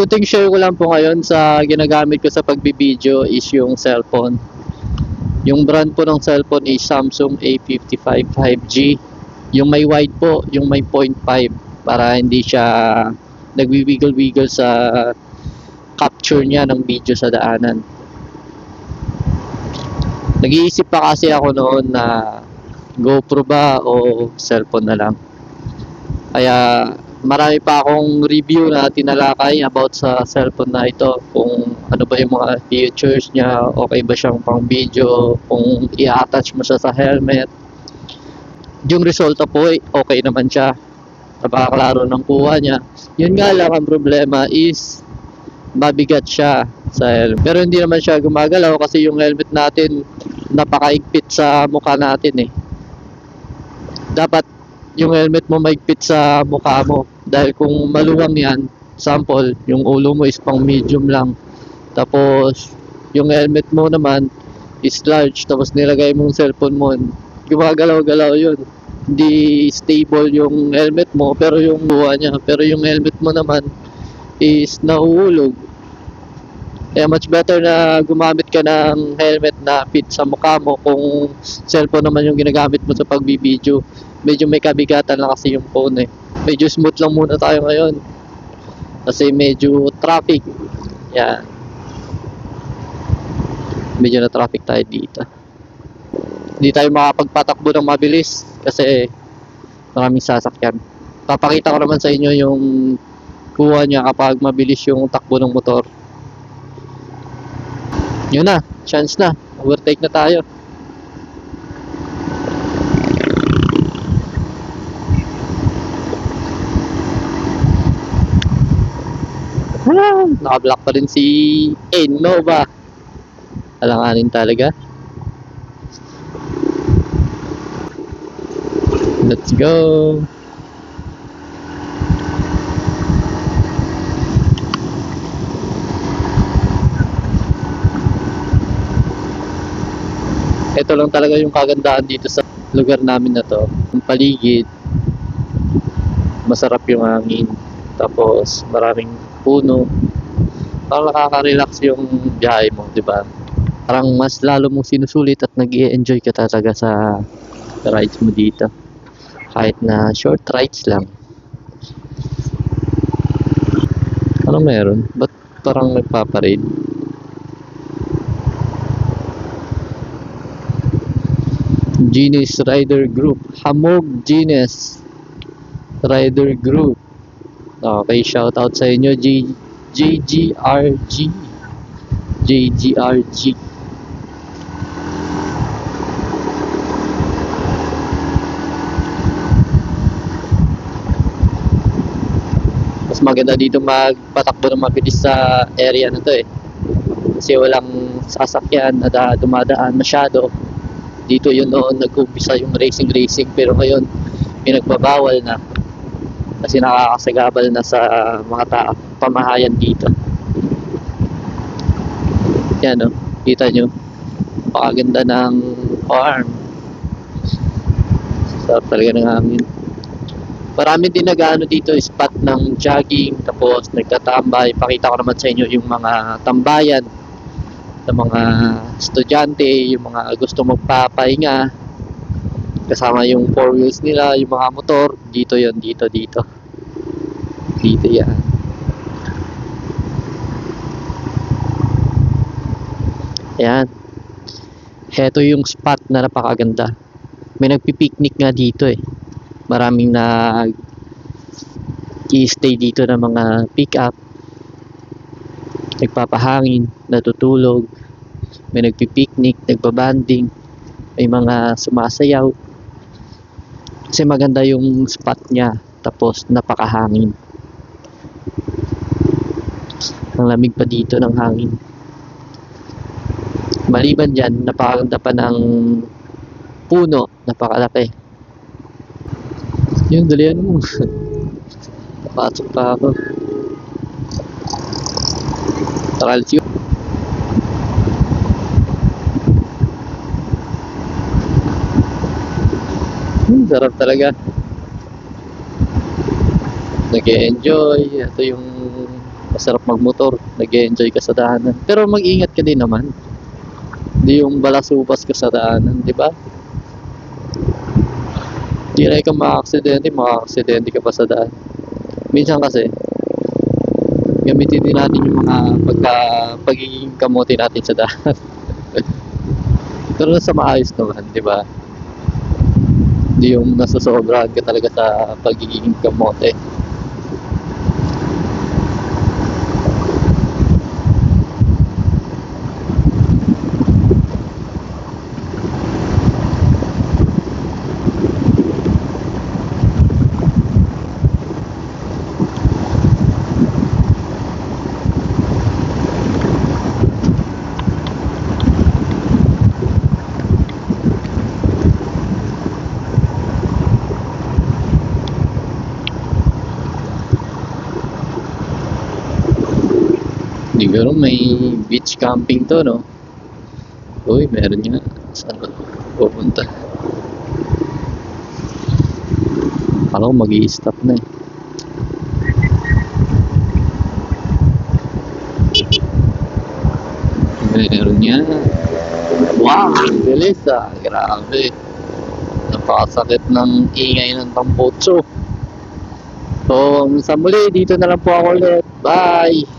Ito yung share ko lang po ngayon sa ginagamit ko sa pagbibideo is yung cellphone. Yung brand po ng cellphone is Samsung A55 5G. Yung may wide po, yung may 0.5 para hindi siya nagwiwiggle-wiggle sa capture niya ng video sa daanan. Nag-iisip pa kasi ako noon na GoPro ba o cellphone na lang. Kaya marami pa akong review na tinalakay about sa cellphone na ito, kung ano ba yung mga features niya, okay ba siyang pang video, kung i-attach mo siya sa helmet. Yung resulta po okay naman siya, napakaklaro ng kuha niya. Yun nga lang ang problema is mabigat siya sa helmet, pero hindi naman siya gumagalaw kasi yung helmet natin napakaigpit sa mukha natin eh. Dapat yung helmet mo maigpit sa mukha mo, dahil kung maluwang yan, sample, yung ulo mo is pang medium lang, tapos yung helmet mo naman is large, tapos nilagay mong cellphone mo, gumagalaw-galaw yun, hindi stable yung helmet mo, pero yung buha niya, pero yung helmet mo naman is nahuhulog. Kaya much better na gumamit ka ng helmet na fit sa mukha mo kung cellphone naman yung ginagamit mo sa pagbibideo. Medyo may kabigatan lang kasi yung phone eh. Medyo smooth lang muna tayo ngayon kasi medyo traffic. Yan. Medyo na traffic tayo dito. Hindi tayo makapagpatakbo ng mabilis kasi maraming sasakyan. Papakita ko naman sa inyo yung kuha niya kapag mabilis yung takbo ng motor. Yun na, chance na. Overtake na tayo. Nakablock pa rin si Innova. Alanganin talaga. Let's go. Ito lang talaga yung kagandahan dito sa lugar namin na to. Yung paligid, masarap yung hangin. Tapos maraming puno. Parang nakaka-relax yung biyahe mo, di ba? Parang mas lalo mong sinusulit at nag-i-enjoy ka talaga sa rides mo dito. Kahit na short rides lang. Ano meron? Ba't parang nagpaparade? Genius Rider Group. Hamog Genius Rider Group. Okay, shout out sa inyo, JGRG. JGRG. Mas maganda dito magpatakbo ng mabilis sa area na to eh. Kasi walang sasakyan na dumadaan masyado. Dito yun noon nag-umpisa yung racing, pero ngayon pinagbabawal na kasi nakakasagabal na sa mga pamahayan dito. Yan o, kita nyo, pakaganda ng farm. Sarap talaga ng hangin. Marami din nag-ano dito, spot ng jogging, tapos nagtatambay. Pakita ko naman sa inyo yung mga tambayan ng mga estudyante, yung mga gusto magpapahinga, kasama yung 4 wheels nila, yung mga motor. Dito yon, dito yan. Ayan, heto yung spot na napakaganda. May nagpipiknik nga dito eh. Maraming i-stay dito ng mga pick up, nagpapahangin, natutulog, may nagpipiknik, nagbabanding, may mga sumasayaw. Kasi maganda yung spot niya, tapos napakahangin. Ang lamig pa dito ng hangin. Maliban dyan, napakaganda pa ng puno, napakalaki. Yung dalian mo. Napasok pa ako. Let's go. Sarap talaga. Nag-e-enjoy. Ito yung masarap magmotor, nag-enjoy ka sa daanan. Pero mag-ingat ka din naman. Hindi yung balasubas ka sa daanan, di ba? Hindi na ikaw maka-aksidente ka pa sa daan. Minsan kasi, gamitin din natin yung mga pagiging kamote natin sa daan. Pero sa maayos naman, di ba? Hindi yung nasasobrahan ka talaga sa pagiging kamote. Siguro may beach camping to, no? Uy, meron nga. Saan ba pupunta? Alam ko mag-i-stop na eh. Meron nga. Wow, ang bilis ah. Grabe. Napakasakit ng ingay ng tambotso. So, sa muli, dito na lang po ako ulit. Bye!